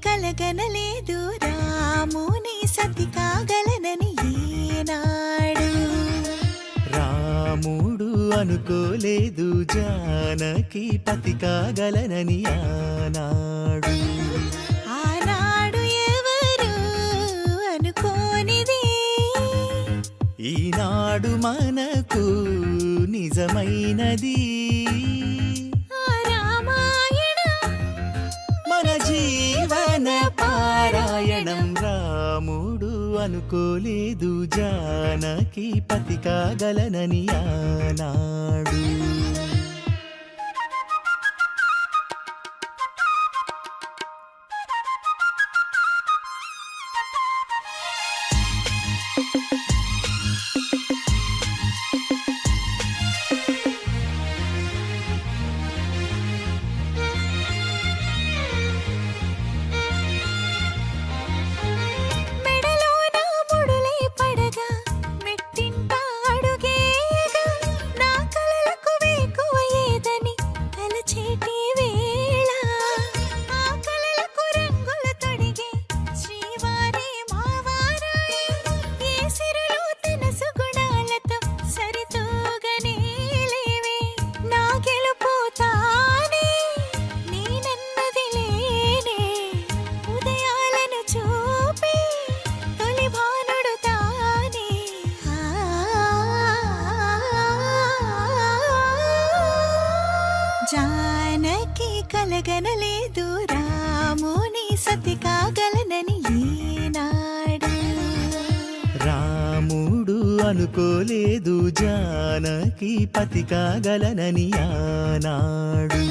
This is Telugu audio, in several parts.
కలగనలేదు రాముని సతి కాగలనని ఏనాడు. రాముడు అనుకోలేదు జానకి పతి కాగలనని ఆనాడు. ఆనాడు ఎవరు అనుకోనిది ఈనాడు మనకు నిజమైనది. మన జీవన పారాయణం. రాముడు అనుకోలేదు జానకి పతి కాగలనని ఆనాడు. జానకి కలగనలేదు రాముని సతి కాగలనని ఈనాడు. రాముడు అనుకోలేదు జానకి పతి కాగలనని ఆనాడు.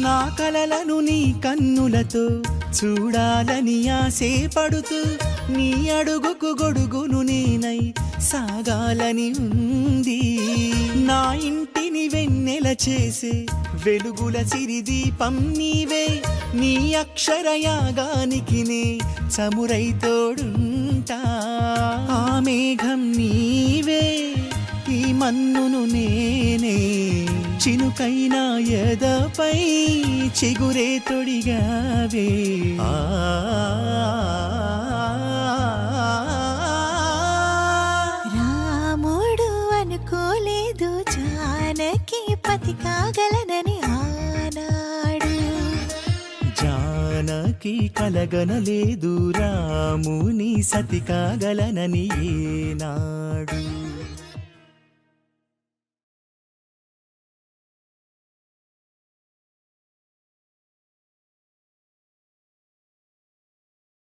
నా కలలను నీ కన్నులతో చూడాలని ఆశపడుతూ నీ అడుగుకు గొడుగును నేనై సాగాలని ఉంది. నా ఇంటిని వెన్నెల చేసే వెలుగుల సిరిదీపం నీవే. నీ అక్షరయాగానికి నే చమురై తోడుంటా. ఆ మేఘం నీవే, ఈ మన్నును నేనే. చినుకైనా ఎదపై చిగురే తొడిగావే. రాముడు అనుకోలేదు జానకి పతి కాగలనని ఆనాడు. జానకి కలగనలేదు రాముని సతి కాగలనని ఏనాడు.